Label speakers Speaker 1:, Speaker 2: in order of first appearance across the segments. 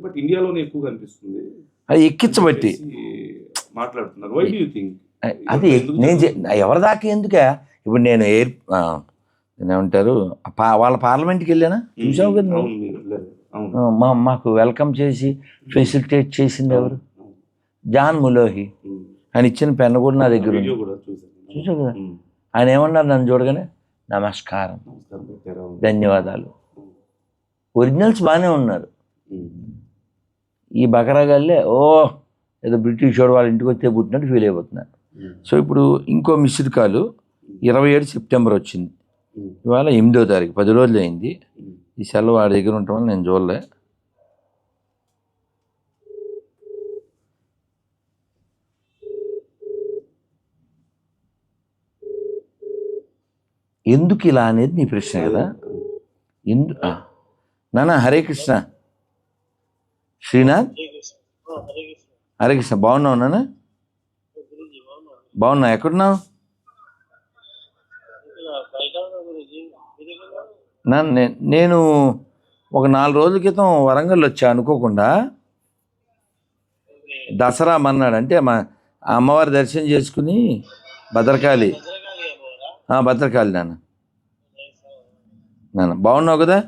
Speaker 1: But ఇండియాలోనే ఎక్కువ కనిపిస్తుంది.
Speaker 2: అది ఎక్కించబట్టి
Speaker 1: మాట్లాడుతున్నారు. Why do you think?
Speaker 2: అది నేను ఎవరి దాకా ఎందుకే? ఇప్పుడు నేను ఏమంటారు వాళ్ళ పార్లమెంట్కి వెళ్ళానా, చూసావు కదా, మాకు వెల్కమ్ చేసి ఫెసిలిటేట్ చేసింది ఎవరు? జాన్ ములోహి. ఆయన ఇచ్చిన పెన్ను కూడా నా దగ్గర ఉంది, చూసావు కదా. ఆయన ఏమన్నారు నన్ను చూడగానే? నమస్కారం, ధన్యవాదాలు. ఒరిజినల్స్ బాగానే ఉన్నారు. ఈ బకరాగాళ్ళే ఏదో బ్రిటిష్ వాడు వాళ్ళ ఇంటికి వచ్చే పుట్టినట్టు ఫీల్ అయిపోతున్నారు. సో ఇప్పుడు ఇంకో మిస్డ్ కాల్ 27 సెప్టెంబర్ వచ్చింది. ఇవాళ 8వ తారీఖు, 10 రోజులు అయింది. ఈ సెలవు వాడి దగ్గర ఉంటామని నేను చూడలే. ఎందుకు ఇలా అనేది నీ ప్రశ్న కదా. నాన్న హరే కృష్ణ. శ్రీనాథ్, హరే కృష్ణ. బాగున్నావు నాన్న? బాగున్నా. ఎక్కడున్నావు నాన్న? నేను ఒక 4 రోజుల క్రితం వరంగల్ వచ్చా అనుకోకుండా. దసరా మన్నాడు అంటే మా అమ్మవారి దర్శనం చేసుకుని భద్రకాళి నాన్న. బాగున్నావు కదా?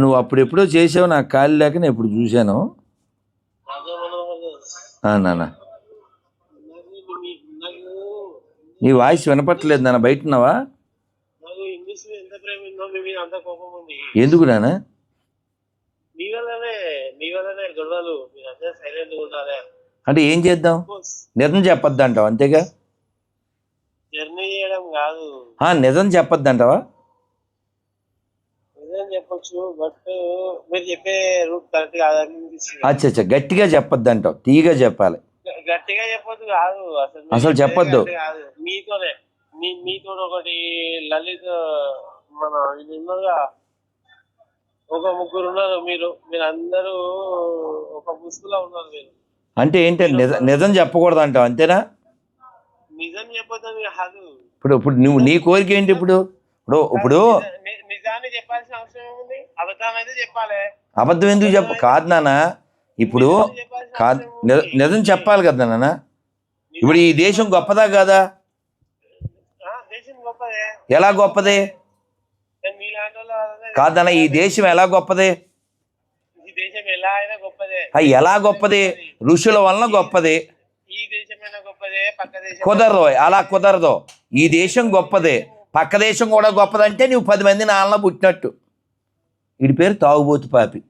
Speaker 2: నువ్వు అప్పుడు ఎప్పుడో చేసావు, నాకు ఖాళీ లేక నేను ఎప్పుడు చూశాను నాన్న. నీ వాయిస్ వినపట్టలేదు నాన్న, బయట ఉన్నావా? ఎందుకు నాన్న? అంటే ఏం చేద్దాం? నిజం చెప్పొద్దు అంటావా? అంతేగా, నిజం చెప్పొద్దు అంటావా? అచ్చా, గట్టిగా చెప్పొద్దు అంటావు, తీగా చెప్పాలి.
Speaker 3: గట్టిగా చెప్పొద్దు కాదు,
Speaker 2: అసలు చెప్పొద్దు.
Speaker 3: మీతోనే మీతో ఒకటి లలిత్ మన ఇది ఉన్నగా ఒక 3 ఉన్నారు. మీరందరూ ఒక ముసుగులో ఉన్నారు. మీరు
Speaker 2: అంటే ఏంటంటే నిజం చెప్పకూడదు అంటావు, అంతేనా?
Speaker 3: నిజం చెప్పొద్దని కాదు.
Speaker 2: ఇప్పుడు నువ్వు నీ కోరిక ఏంటి? ఇప్పుడు
Speaker 3: నిజాన్ని చెప్పాల్సిన అవసరం ఏముంది? అబద్ధం అయితే చెప్పాలి.
Speaker 2: అబద్ధం ఎందుకు కాదు నాన్న, ఇప్పుడు కాదు, నిజం చెప్పాలి కదా నాన్న. ఇప్పుడు ఈ దేశం గొప్పదా కాదా? ఎలా గొప్పది కాదన్న? ఈ దేశం ఎలా గొప్పది? ఎలా గొప్పది? ఋషుల వలన గొప్పది. కుదరదు, అలా కుదరదు. ఈ దేశం గొప్పదే, పక్క దేశం కూడా గొప్పదంటే నువ్వు 10 మంది నాన్న పుట్టినట్టు. వీడి పేరు తాగుబోతు పాపి,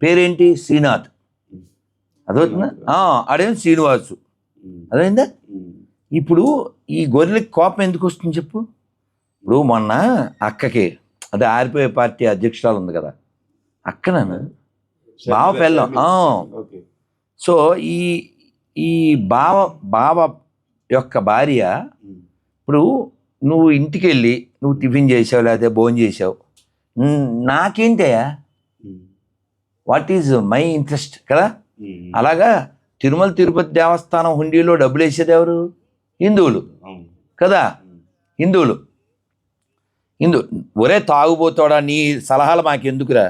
Speaker 2: పేరేంటి? శ్రీనాథ్. అదవుతుందా? అదేం శ్రీనివాసు. అదైందా? ఇప్పుడు ఈ గొర్రెలకి కోపం ఎందుకు వస్తుంది చెప్పు? ఇప్పుడు మొన్న అక్కకి, అదే ఆరిపోయే పార్టీ అధ్యక్షురాలు ఉంది కదా, అక్కనను బావ పెళ్ళం. సో ఈ బావ యొక్క భార్య, ఇప్పుడు నువ్వు ఇంటికి వెళ్ళి నువ్వు టిఫిన్ చేసావు, లేకపోతే భోజనం చేసావు, నాకేంటయ్యా? వాట్ ఈజ్ మై ఇంట్రెస్ట్ కదా. అలాగా తిరుమల తిరుపతి దేవస్థానం హుండీలో డబ్బులు వేసేది ఎవరు? హిందువులు కదా. హిందువులు ఒరే తాగుబోతాడా, నీ సలహాలు మాకెందుకురా?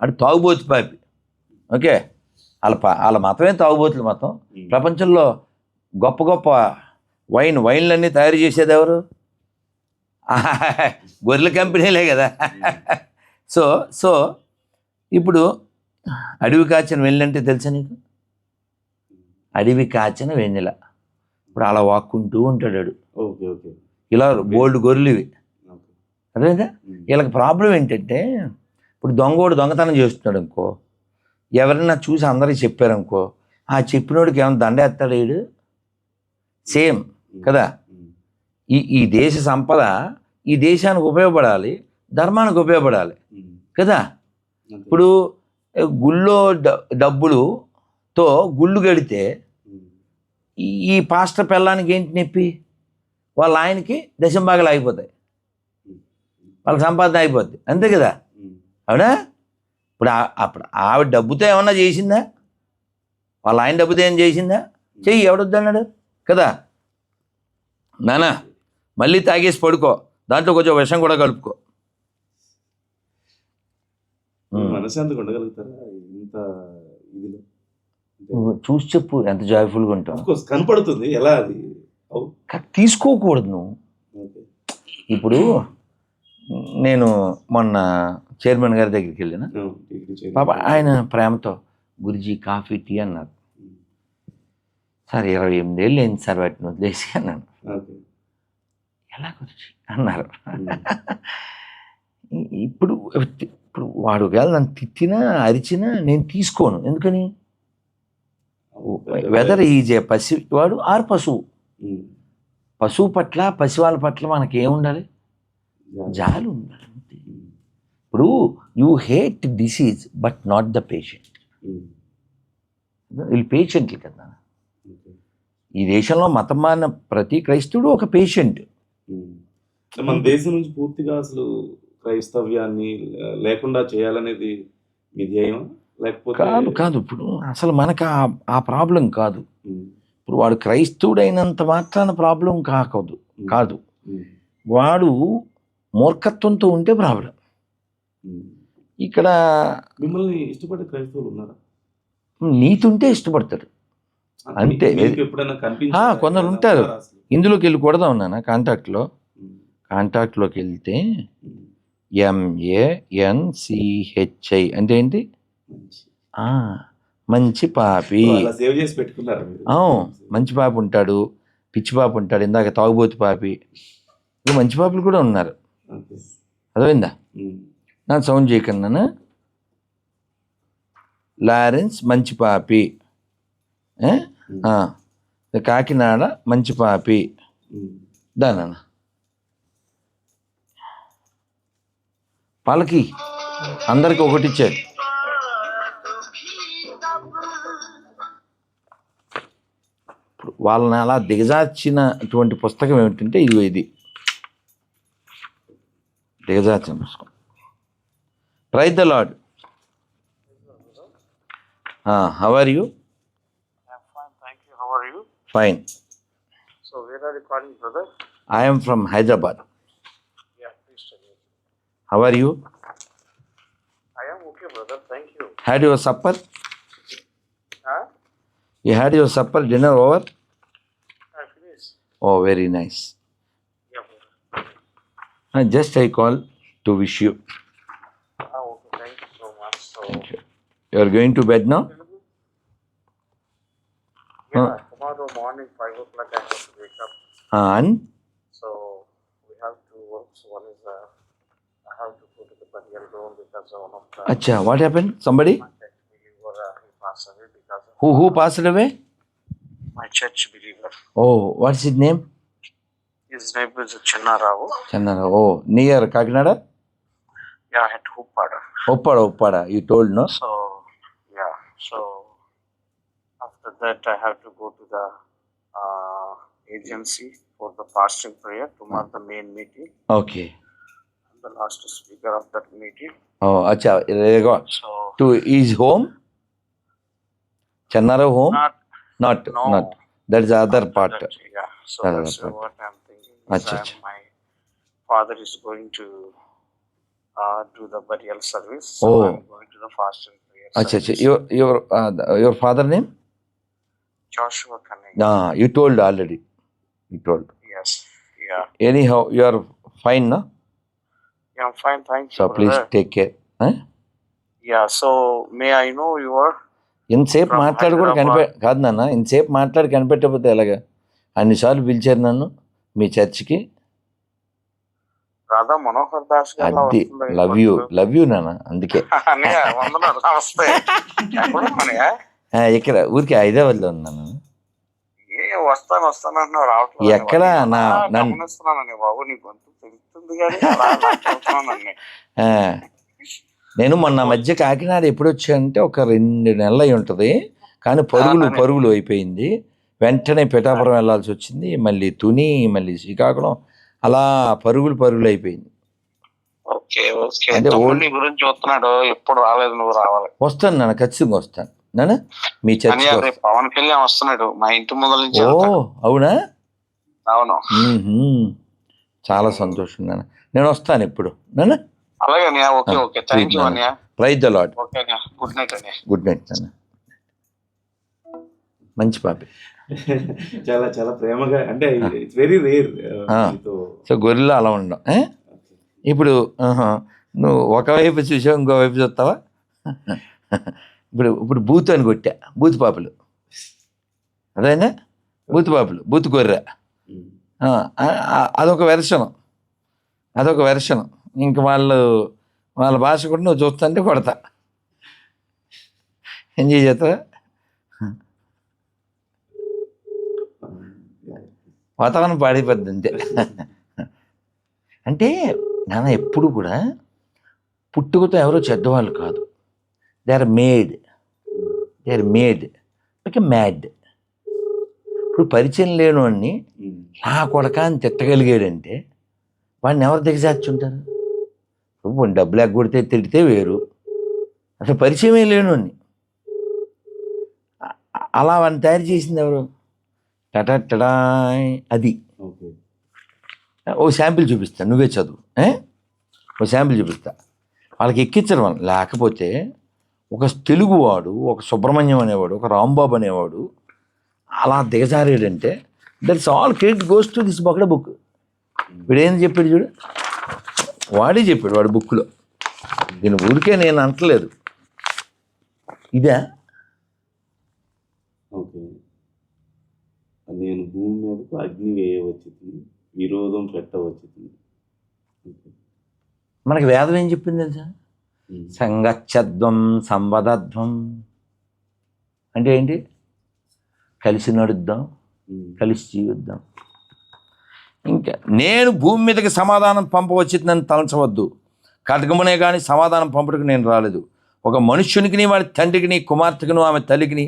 Speaker 2: అంటే తాగుబోతు పాపి. ఓకే, వాళ్ళ మతమే తాగుబోతుల మతం. ప్రపంచంలో గొప్ప గొప్ప వైన్లన్నీ తయారు చేసేది ఎవరు? గొర్రెల కంపెనీలే కదా. సో ఇప్పుడు అడవి కాచిన వెన్నెలంటే తెలుసా నీకు? అడవి కాచిన వెన్నెల. ఇప్పుడు అలా వాక్కుంటూ ఉంటాడు. ఇలా బోల్డ్ గొర్రెలు ఇవి, అదేదా. వీళ్ళకి ప్రాబ్లం ఏంటంటే, ఇప్పుడు దొంగతనం చేస్తున్నాడు అనుకో, ఎవరైనా చూసి అందరికీ చెప్పారనుకో, ఆ చెప్పినోడికి ఏమైనా దండేస్తాడు వీడు. సేమ్ కదా. ఈ దేశ సంపద ఈ దేశానికి ఉపయోగపడాలి, ధర్మానికి ఉపయోగపడాలి కదా. ఇప్పుడు గుళ్ళో డబ్బులుతో గుళ్ళు కడితే ఈ పాస్టర్ పెళ్ళానికి ఏంటి నొప్పి? వాళ్ళ ఆయనకి దశంభాగాలు అయిపోతాయి, వాళ్ళ సంపాదన అయిపోద్ది, అంతే కదా. అవునా? అప్పుడు ఆవిడ డబ్బుతో ఏమన్నా చేసిందా? వాళ్ళ ఆయన డబ్బుతో ఏం చేసిందా? చెయ్యి, ఎవడొద్దన్నాడు కదా. నానా మళ్ళీ తాగేసి పడుకో, దాంట్లో కొంచెం విషం కూడా కలుపుకో.
Speaker 1: మనశ్శాంతిగా ఉండగలుగుతారా ఇంత ఇదిలో?
Speaker 2: నువ్వు చూసి చెప్పు ఎంత జాయ్ఫుల్గా ఉంటావు.
Speaker 1: కోర్స్ కనపడుతుంది ఎలా అది.
Speaker 2: తీసుకోకూడదు నువ్వు.
Speaker 1: ఓకే.
Speaker 2: ఇప్పుడు నేను మొన్న చైర్మన్ గారి దగ్గరికి వెళ్ళిన పాప ఆయన ప్రేమతో గురుజీ కాఫీ టీ అన్నారు. సార్ 28 ఏళ్ళు ఏంటి సార్ వాటిని వదిలేసి అన్నాను. ఎలా గురుజీ అన్నారు. ఇప్పుడు ఇప్పుడు వాడు ఒకవేళ నన్ను తిట్టినా అరిచినా నేను తీసుకోను. ఎందుకని వెదర్ ఈజ్ ఏ వాడు ఆర్ పశువు. పశువు పట్ల పసివాళ్ళ పట్ల మనకి ఏముండాలి? జాలి ఉండాలి. ఇప్పుడు you hate disease but not the patient. వీళ్ళు పేషెంట్లు కదా. ఈ దేశంలో మతం మారిన ప్రతి క్రైస్తవుడు ఒక పేషెంట్.
Speaker 1: మన దేశం నుంచి పూర్తిగా అసలు క్రైస్తవ్యాన్ని లేకుండా చేయాలనేది మీ ధ్యేయం? లేకపోతే
Speaker 2: కాదు ఇప్పుడు అసలు మనకు ఆ ప్రాబ్లం కాదు. ఇప్పుడు వాడు క్రైస్తవుడైనంత మాత్రాన ప్రాబ్లం కాదు. వాడు మూర్ఖత్వంతో ఉంటే ప్రాబ్లం. ఇక్కడ
Speaker 1: మిమ్మల్ని ఇష్టపడే క్రైస్తవులు ఉన్నారా?
Speaker 2: నీతి ఉంటే ఇష్టపడతారు అంతే.
Speaker 1: ఎప్పుడైనా
Speaker 2: కొందరు ఉంటారు. ఇందులోకి వెళ్ళి కొడదాం నాన్న. కాంటాక్ట్లోకి వెళ్తే MANCHI అంటే ఏంటి? మంచి పాపి.
Speaker 1: సేవ్ చేసి పెట్టుకున్నారు.
Speaker 2: మంచి పాపి ఉంటాడు, పిచ్చి పాపి ఉంటాడు, ఇందాక తాగుబోతు పాపి. ఇక మంచి పాపలు కూడా ఉన్నారు. అర్థమైందా? నా సౌండ్ చేయకన్నా. లారెన్స్ మంచి పాపి, కాకినాడ మంచి పాపి. దానా వాళ్ళకి అందరికి ఒకటి ఇచ్చాడు. వాళ్ళని అలా దిగజార్చినటువంటి పుస్తకం ఏమిటంటే ఇది దిగజార్చిన పుస్తకం. Praise the Lord. How are you? Fine.
Speaker 3: So where are you calling, brother?
Speaker 2: I am from Hyderabad.
Speaker 3: Yeah, please tell me.
Speaker 2: How are you?
Speaker 3: I am okay, brother. Thank you.
Speaker 2: Had your supper?
Speaker 3: Huh?
Speaker 2: You had your supper, dinner over?
Speaker 3: I finished.
Speaker 2: Oh, very nice.
Speaker 3: Yeah, brother.
Speaker 2: Just I call to wish you.
Speaker 3: Okay. Thank you so much. So.
Speaker 2: Thank you. You are going to bed now?
Speaker 3: Yeah. Tomorrow morning 5 o'clock I have to wake up.
Speaker 2: And?
Speaker 3: So we have two works. One is I have to go to the burial ground because one of the.
Speaker 2: Acha, what happened? Somebody?
Speaker 3: My church believer he passed away because of.
Speaker 2: Who passed away?
Speaker 3: My church believer.
Speaker 2: Oh, what's his name?
Speaker 3: His name is Chennarao.
Speaker 2: Chennara. Oh, near Kakinada?
Speaker 3: Yeah, at Uppada.
Speaker 2: Uppada. You told, no?
Speaker 3: So yeah. So after that I have to go to the agency for the fasting prayer tomorrow, the main meeting.
Speaker 2: Okay.
Speaker 3: I'm the last speaker of that meeting.
Speaker 2: Oh, acha. There you go.
Speaker 3: So
Speaker 2: To his home? Chennara home? Not.
Speaker 3: No.
Speaker 2: Not. That's the other part.
Speaker 3: That, yeah. So
Speaker 2: Other
Speaker 3: that's
Speaker 2: part.
Speaker 3: what I'm thinking.
Speaker 2: Acha, acha.
Speaker 3: My father is going to do the burial service. So
Speaker 2: Oh.
Speaker 3: I'm going to the fasting prayer.
Speaker 2: Acha.
Speaker 3: service.
Speaker 2: Your father name?
Speaker 3: Joshua Cunning.
Speaker 2: You told already. You told.
Speaker 3: Yes. Yeah.
Speaker 2: Anyhow, you are fine, no?
Speaker 3: Yeah, I'm fine. Thank you.
Speaker 2: So please
Speaker 3: brother.
Speaker 2: take care. Huh?
Speaker 3: Yeah. So may I know your?
Speaker 2: ఇంతసేపు
Speaker 3: From
Speaker 2: మాట్లాడి కూడా
Speaker 3: Hyderabad.
Speaker 2: కాదు నాన్న, ఇంతసేపు మాట్లాడి కనిపెట్టకపోతే ఎలాగా? అన్నిసార్లు పిలిచారు నన్ను మీ చర్చికి.
Speaker 3: రాధా మనోహర్ దాస్ గారు
Speaker 2: అది లవ్ యూ నాన్న. అందుకే
Speaker 3: వస్తాయి
Speaker 2: ఇక్కడ ఊరికి హైదరాబాద్లో ఉన్నాను.
Speaker 3: వస్తాను అంటున్నావు రావట్లేదు.
Speaker 2: ఎక్కడ
Speaker 3: గమనిస్తున్నాను బాబు, నీ గొంతు తెలుస్తుంది కానీ అలా చూస్తున్నాను.
Speaker 2: నేను మొన్న మధ్య కాకినాడ ఎప్పుడు వచ్చానంటే ఒక 2 నెలలు అయి ఉంటుంది. కానీ పరుగులు అయిపోయింది. వెంటనే పిఠాపురం వెళ్ళాల్సి వచ్చింది. మళ్ళీ తుని, మళ్ళీ శ్రీకాకుళం, అలా పరుగులు అయిపోయింది.
Speaker 3: Okay okay.
Speaker 2: అంటే
Speaker 3: నీ గురించి చూస్తున్నాడు, ఎప్పుడు రాలేదు, నువ్వు రావాలి.
Speaker 2: వస్తాను నాన్న, ఖచ్చితంగా వస్తాను నాన్న. మీ చర్చి
Speaker 3: పవన్ కళ్యాణ్ వస్తున్నాడు మా ఇంటి ముందర నుంచి.
Speaker 2: ఓ అవునా?
Speaker 3: అవును.
Speaker 2: చాలా సంతోషం నాన్న. నేను వస్తాను ఇప్పుడు నాన్న.
Speaker 3: అలాగే ఓకే ఓకే. థ్యాంక్ యూ అన్నయ్య.
Speaker 2: Praise the Lord.
Speaker 3: ఓకే అన్న, గుడ్ నైట్ అండి.
Speaker 2: గుడ్ నైట్ నాన్న. మంచి పాపి.
Speaker 1: చాలా చాలా ప్రేమగా, అంటే ఇట్స్ వెరీ రేర్
Speaker 2: ఆ. సో గొర్రెలు అలా ఉండడం. ఇప్పుడు నువ్వు ఒకవైపు చూసావు, ఇంకోవైపు చూస్తావా? ఇప్పుడు ఇప్పుడు బూత్ అని కొట్టా, బూత్ పాపలు అదేనా, బూత్ పాపలు, బూత్ గొర్రె. అదొక వెర్షన్. ఇంక వాళ్ళ భాష కూడా నువ్వు చూస్తుంటే కొడతా, ఎంజాయ్ చేస్తావా? వాతావరణం పాడైపోద్ది అంతే. అంటే నాన్న ఎప్పుడు కూడా పుట్టుకతో ఎవరో చెడ్డవాళ్ళు కాదు. They are made okay, mad. ఇప్పుడు పరిచయం లేని వాడిని నా కొడక అని తిట్టగలిగాడంటే వాడిని ఎవరు దిగజార్చుంటారు? ఇప్పుడు డబ్బులు ఎగ్గొడితే తిడితే వేరు, అసలు పరిచయమే లేనివాడిని అలా వాడిని తయారు చేసింది ఎవరు? టటా అది. ఓ శాంపిల్ చూపిస్తా, నువ్వే చదువు. ఓ శాంపిల్ చూపిస్తా, వాళ్ళకి ఎక్కించడం వల్ల. లేకపోతే ఒక తెలుగువాడు, ఒక సుబ్రహ్మణ్యం అనేవాడు, ఒక రాంబాబు అనేవాడు అలా దిగజారాడంటే that's all credit goes to this బొక్కడ బుక్. వీడేం చెప్పాడు చూడు, వాడే చెప్పాడు వాడి బుక్లో. దీని ఊరికే నేను అంటలేదు. ఇదే
Speaker 1: ఓకే. నేను భూమి మీదకు అగ్ని వేయవచ్చు, విరోధం పెట్టవచ్చు.
Speaker 2: మనకి వేదం ఏం చెప్పింది తెలుసా? సంగచ్చద్వం సంవదధ్వం అంటే ఏంటి? కలిసి నడుద్దాం, కలిసి జీవిద్దాం. ఇంకా నేను భూమి మీదకి సమాధానం పంపవచ్చిందని తలంచవద్దు. ఖడ్గమునే కానీ సమాధానం పంపడానికి నేను రాలేదు. ఒక మనుష్యునికి, వాడి తండ్రికి, కుమార్తెకును, ఆమె తల్లికి,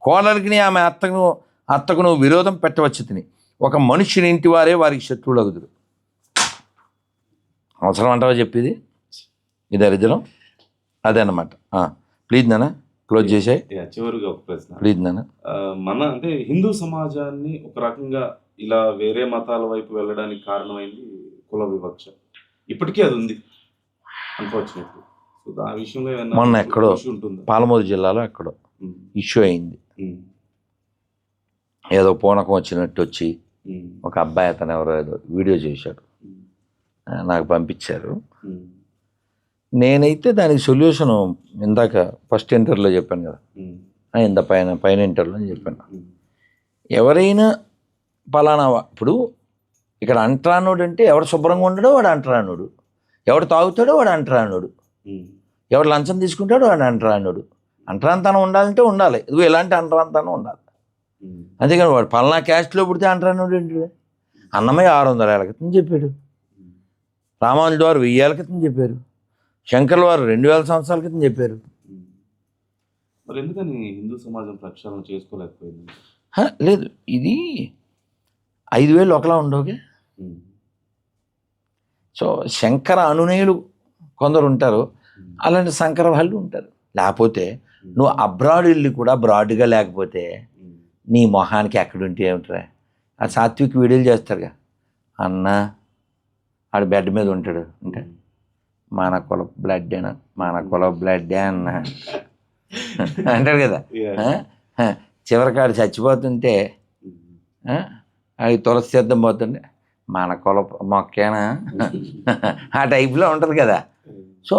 Speaker 2: కోడలికి, ఆమె అత్తకును విరోధం పెట్టవచ్చుని. ఒక మనుష్యుని ఇంటి వారే వారికి శత్రువులు అగుదురు. అవసరం అంటావా చెప్పేది? ఇది దరిద్రం అదే అన్నమాట. ప్లీజ్ నాన్న క్లోజ్ చేసాయి.
Speaker 1: చివరిగా ఒక ప్రశ్న.
Speaker 2: ప్లీజ్ నాన్న.
Speaker 1: మన అంటే హిందూ సమాజాన్ని ఒక రకంగా ఇలా వేరే మతాల వైపు వెళ్ళడానికి కారణమైంది కుల వివక్ష. ఇప్పటికీ అది ఉంది అన్ఫార్చునేట్లీ. సో ఆ విషయంలో ఏమైనా
Speaker 2: మొన్న ఎక్కడో
Speaker 1: issue ఉంటుందా?
Speaker 2: పాలమూరు జిల్లాలో ఎక్కడో ఇష్యూ అయింది. ఏదో పూనకం వచ్చినట్టు వచ్చి ఒక అబ్బాయి అతను ఎవరో ఏదో వీడియో చేశాడు, నాకు పంపించారు. నేనైతే దానికి సొల్యూషను ఇందాక ఫస్ట్ ఇంటర్వ్యూలో చెప్పాను కదా, పైన ఇంటర్వ్యూలో చెప్పాను. ఎవరైనా పలానా ఇప్పుడు ఇక్కడ అంటరానుడు అంటే ఎవడు శుభ్రంగా ఉండడో వాడు అంటరానుడు, ఎవడు తాగుతాడో వాడు అంటరానుడు, ఎవడు లంచం తీసుకుంటాడో వాడు అంటరానుడు. అంటరాంతనం ఉండాలంటే ఉండాలి, ఇదిగో ఎలాంటి అంటరాంతనం ఉండాలి. అంతేకాని వాడు పలానా క్యాస్ట్లో పుడితే అంటరానుడు ఏంటి? అన్నమయ్య 600 ఏళ్ళ క్రితం చెప్పాడు, రామానుజుల వారు 1000 ఏళ్ళ క్రితం చెప్పారు, శంకర్ల వారు 2000 సంవత్సరాల క్రితం చెప్పారు.
Speaker 1: మరి ఎందుకని హిందూ సమాజం ప్రక్షాళన చేసుకోలేకపోయింది?
Speaker 2: లేదు, ఇది 5000 ఒకలా ఉండవుగా. సో శంకర అనునయులు కొందరు ఉంటారు, అలాంటి శంకర వాళ్ళు ఉంటారు. లేకపోతే నువ్వు అబ్రాడ్ వెళ్ళి కూడా బ్రాడ్గా లేకపోతే నీ మొహానికి ఎక్కడుంటే ఏమిట్రా? ఆ సాత్విక్ వీడియోలు చేస్తారుగా, అన్న ఆడు బెడ్ మీద ఉంటాడు అంటే మన కుల బ్లడ్ అన్న, మన కుల బ్లడ్ అన్న అంటాడు కదా. చివరికాడు చచ్చిపోతుంటే అది తులసి తీర్థం పోతుండే మన కుల మొక్కేనా ఆ టైప్లో ఉంటుంది కదా. సో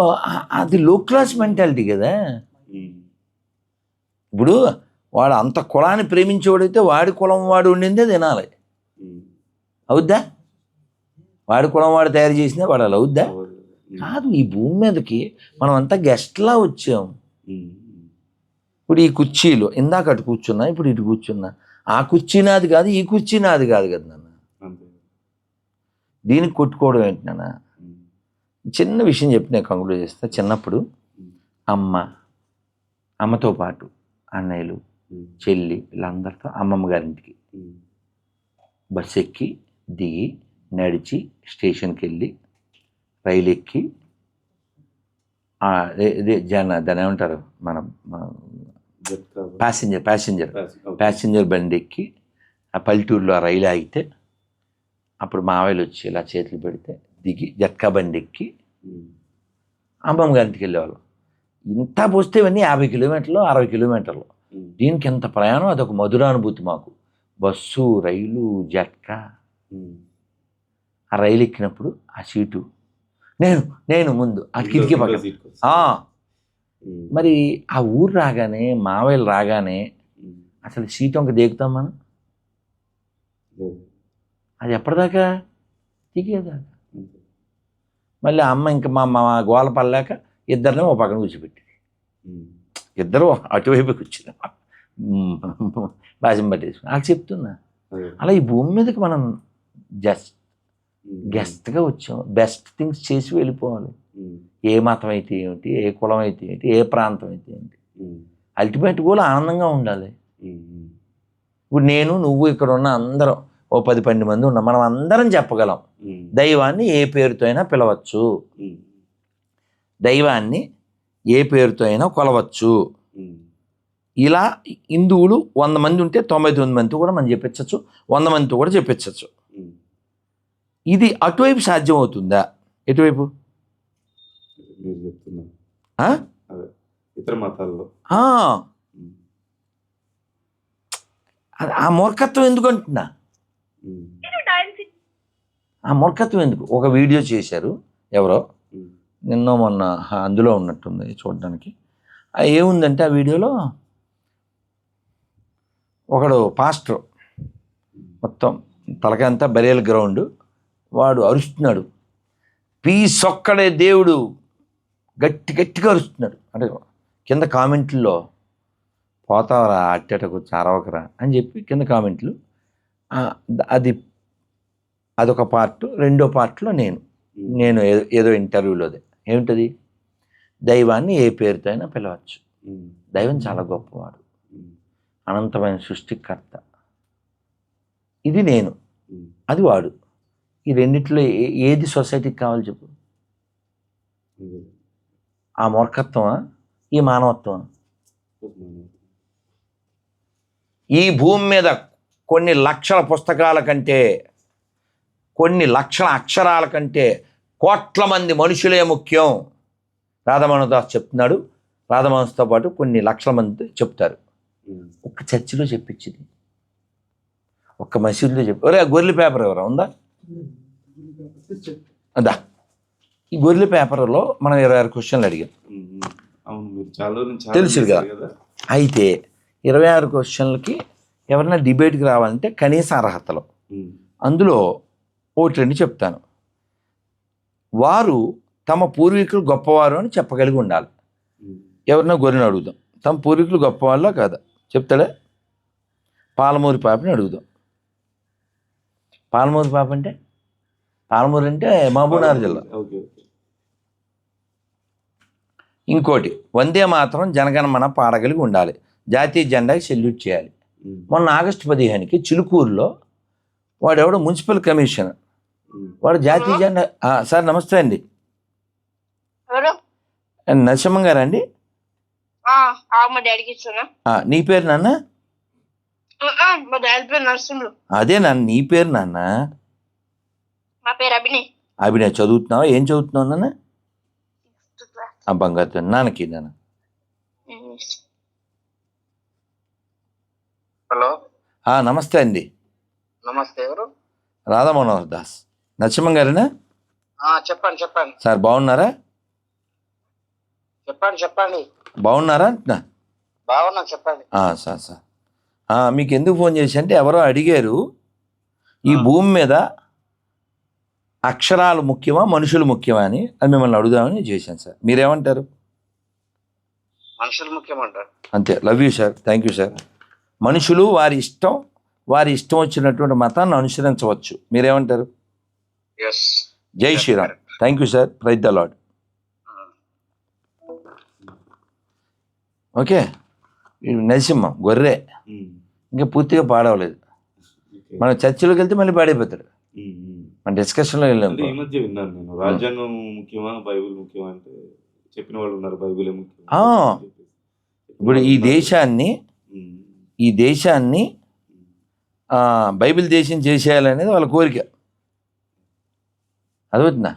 Speaker 2: అది లో క్లాస్ మెంటాలిటీ కదా. ఇప్పుడు వాడు అంత కులాన్ని ప్రేమించేవాడైతే వాడి కులం వాడు ఉండిందే తినాలి, అవుద్దా? వాడి కులం వాడు తయారు చేసినా వాడు అలా అవుద్దా? కాదు. ఈ భూమి మీదకి మనం అంతా గెస్ట్లా వచ్చాం. ఇప్పుడు ఈ కుర్చీలో ఇందాక అటు కూర్చున్నా, ఇప్పుడు ఇటు కూర్చున్నా. ఆ కుర్చీ నాది కాదు, ఈ కుర్చీ నాది కాదు కదా నాన్న. దీనికి కొట్టుకోవడం ఏంటి నాన్న? చిన్న విషయం చెప్పి నేను కంక్లూడ్ చేస్తా. చిన్నప్పుడు అమ్మతో పాటు అన్నయ్యలు, చెల్లి వీళ్ళందరితో అమ్మమ్మ గారింటికి బస్సు ఎక్కి దిగి నడిచి స్టేషన్కి వెళ్ళి రైలు ఎక్కి దాన్ని ఏమంటారు మన ప్యాసింజర్ బండి ఎక్కి ఆ పల్లెటూరులో ఆ రైలు ఆగితే అప్పుడు మావయ్యలు వచ్చి ఇలా చేతులు పెడితే దిగి జట్కా బండి ఎక్కి అమ్మమ్మ గారింటికి వెళ్ళేవాళ్ళం. ఇంత పోస్తే ఇవన్నీ 50 కిలోమీటర్లు 60 కిలోమీటర్లు. దీనికి ఎంత ప్రయాణం, అదొక మధురానుభూతి మాకు. బస్సు, రైలు, జట్కా. ఆ రైలు ఎక్కినప్పుడు ఆ సీటు నేను ముందు ఆ కిటికీ పక్కన. మరి ఆ ఊరు రాగానే, మావయ్యలు రాగానే అసలు సీటు వంక దేగుతాం మనం. అది ఎప్పటిదాకా దిగేదాకా. మళ్ళీ అమ్మ ఇంకా మా గోల పడలేక ఇద్దరిని ఓ పక్కన కూర్చోబెట్టింది. ఇద్దరు అటువైపు కూర్చున్నాం, బాజం పట్టేసుకుని. అలా చెప్తున్నా, అలా ఈ భూమి మీదకి మనం గెస్ట్గా వచ్చాం. బెస్ట్ థింగ్స్ చేసి వెళ్ళిపోవాలి. ఏ మతం అయితే ఏమిటి, ఏ కులం అయితే ఏంటి, ఏ ప్రాంతం అయితే ఏంటి, అల్టిమేట్ గోల్ ఆనందంగా ఉండాలి. ఇప్పుడు నేను, నువ్వు, ఇక్కడ ఉన్న అందరం ఓ 10-12 మంది ఉన్నాం. మనం అందరం చెప్పగలం దైవాన్ని ఏ పేరుతో అయినా పిలవచ్చు, దైవాన్ని ఏ పేరుతో అయినా కొలవచ్చు. ఇలా హిందువులు 100 మంది ఉంటే 99 మందితో కూడా మనం చెప్పించవచ్చు, 100 మందితో కూడా చెప్పించవచ్చు. ఇది అటువైపు సాధ్యం అవుతుందా? ఎటువైపు?
Speaker 1: ఇతర మతాల్లో
Speaker 2: ఆ మూర్ఖత్వం ఎందుకు అంటున్నా? ఆ మూర్ఖత్వం ఎందుకు? ఒక వీడియో చేశారు ఎవరో, నిన్న మొన్న, అందులో ఉన్నట్టుంది చూడడానికి. ఏముందంటే ఆ వీడియోలో ఒకడు పాస్టర్, మొత్తం తలకంతా బరియల్ గ్రౌండ్, వాడు అరుస్తున్నాడు, పీస్ ఒక్కడే దేవుడు, గట్టిగా అరుస్తున్నాడు. అంటే కింద కామెంట్లో పోతావరా అట్టేటకు చారవకరా అని చెప్పి కింద కామెంట్లు. అదొక పార్ట్. రెండో పార్ట్లో నేను ఏదో ఇంటర్వ్యూలోదే ఏమిటది, దైవాన్ని ఏ పేరుతో అయినా పిలవచ్చు. దైవం చాలా గొప్పవాడు, అనంతమైన సృష్టికర్త. ఇది నేను, అది వాడు. ఈ రెండిట్లో ఏది సొసైటీకి కావాలి చెప్పు? ఆ మూర్ఖత్వమా, ఈ మానవత్వమా? ఈ భూమి మీద కొన్ని లక్షల పుస్తకాల కంటే, కొన్ని లక్షల అక్షరాల కంటే కోట్ల మంది మనుషులే ముఖ్యం. రాధామోహన్ దాస్ చెప్తున్నాడు. రాధామోహన్తో పాటు కొన్ని లక్షల మంది చెప్తారు. ఒక్క చర్చిలో చెప్పించింది, ఒక్క మసీదులో చెప్పి. ఒరే గొర్రెల పేపర్ ఎవరా ఉందా? అదా, ఈ గొర్రెల పేపర్లో మనం 26 క్వశ్చన్లు అడిగాం, తెలుసు కదా. అయితే 26 క్వశ్చన్లకి ఎవరైనా డిబేట్కి రావాలంటే కనీస అర్హతలు, అందులో 1-2 చెప్తాను. వారు తమ పూర్వీకులు గొప్పవారు అని చెప్పగలిగి ఉండాలి. ఎవరినో గొర్రెని అడుగుదాం, తమ పూర్వీకులు గొప్పవాళ్ళో కాదా చెప్తాడా? పాలమూరి పాపని అడుగుదాం. పాలమూరి పాప అంటే, పాలమూరు అంటే మహబూబ్నగర్ జిల్లా. ఇంకోటి, వందే మాత్రం జనగణమన పాడగలిగి ఉండాలి, జాతీయ జెండాకి సెల్యూట్ చేయాలి. మొన్న ఆగస్టు 15కి చిలుకూరులో వాడెవడో మున్సిపల్ కమిషనర్, వాడు జాతీయ జెండా. సార్ నమస్తే అండి, నరసింహ గారు అండి? నీ పేరు నాన్న? అదే నాన్న, నీ పేరు నాన్న? అభినయ్. చదువుతున్నావా? ఏం చదువుతున్నావు నాన్న? బంగారు నాన్నకి నాన్న.
Speaker 3: హలో,
Speaker 2: నమస్తే అండి.
Speaker 3: నమస్తే. ఎవరు?
Speaker 2: రాధామోహన్ దాస్. నరసింహ గారేనా?
Speaker 3: చెప్పండి.
Speaker 2: సార్ బాగున్నారా?
Speaker 3: చెప్పండి.
Speaker 2: బాగున్నారా అంటున్నా?
Speaker 3: బాగున్నా, చెప్పండి.
Speaker 2: సార్ మీకు ఎందుకు ఫోన్ చేసి అంటే, ఎవరో అడిగారు ఈ భూమి మీద అక్షరాలు ముఖ్యమా మనుషులు ముఖ్యమా అని, అది మిమ్మల్ని అడుగుదామని చేశాను సార్. మీరేమంటారు?
Speaker 3: మనుషులు ముఖ్యమంటారు.
Speaker 2: అంతే. Love you sir, thank you sir. మనుషులు వారి ఇష్టం వచ్చినటువంటి మతాన్ని అనుసరించవచ్చు. మీరేమంటారు? జై Shriram. Thank you sir. Praise the Lord. Okay. Narasimha గొర్రె ఇంకా పూర్తిగా పాడవలేదు. మనం చర్చిలోకి వెళ్తే మళ్ళీ పాడైపోతాడు. మన డిస్కషన్లో వెళ్ళాం.
Speaker 1: ఈ మధ్య విన్నాను నేను, రాజ్యాంగం ముఖ్యమా బైబిల్ ముఖ్యమా అంటే చెప్పిన వాళ్ళు ఉన్నారు, బైబిలే ముఖ్యం.
Speaker 2: ఇప్పుడు ఈ దేశాన్ని బైబిల్ దేశం చేసేయాలనేది వాళ్ళ కోరిక. అదవుతుందా?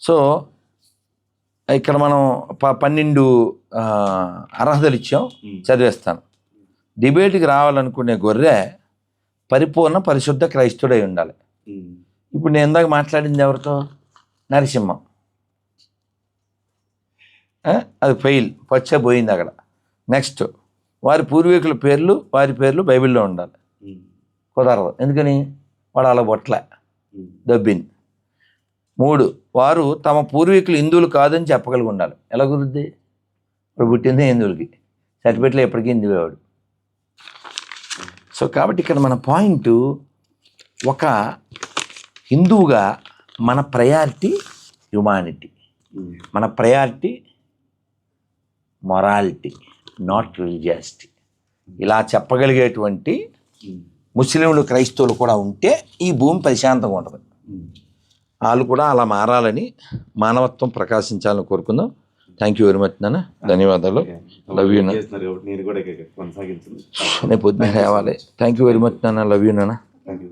Speaker 2: సో ఇక్కడ మనం 12 అర్హతలు ఇచ్చాం, చదివేస్తాను. డిబేట్కి రావాలనుకునే గొర్రె పరిపూర్ణ పరిశుద్ధ క్రైస్తుడై ఉండాలి. ఇప్పుడు నేను ఇందాక మాట్లాడింది ఎవరితో? నరసింహం. అది ఫెయిల్, పోయింది అక్కడ. నెక్స్ట్, వారి పూర్వీకుల పేర్లు, వారి పేర్లు బైబిల్లో ఉండాలి. కుదరదు, ఎందుకని? వాడు అలా బొట్ల దబ్బింది. 3, వారు తమ పూర్వీకులు హిందువులు కాదని చెప్పగలిగి ఉండాలి. ఎలా కుదురుద్ది? ఇప్పుడు పుట్టిందే హిందువులకి, సర్టిఫికెట్లో ఎప్పటికీ హిందువేవాడు. సో కాబట్టి ఇక్కడ మన పాయింట్, ఒక హిందువుగా మన ప్రయారిటీ హ్యుమానిటీ, మన ప్రయారిటీ మొరాలిటీ, నాట్ రిలీజియాసిటీ. ఇలా చెప్పగలిగేటువంటి ముస్లింలు, క్రైస్తవులు కూడా ఉంటే ఈ భూమి ప్రశాంతంగా ఉంటుంది. వాళ్ళు కూడా అలా మారాలని, మానవత్వం ప్రకాశించాలని కోరుకుందాం. థ్యాంక్ యూ వెరీ మచ్ నాన్న, ధన్యవాదాలు. లవ్ యూ నాన్న.
Speaker 1: నేను కూడా కొనసాగించండి.
Speaker 2: నేను పొద్దున్న రావాలి. థ్యాంక్ యూ వెరీ మచ్ నాన్న, లవ్ యూ నాన్న.
Speaker 1: Thank you.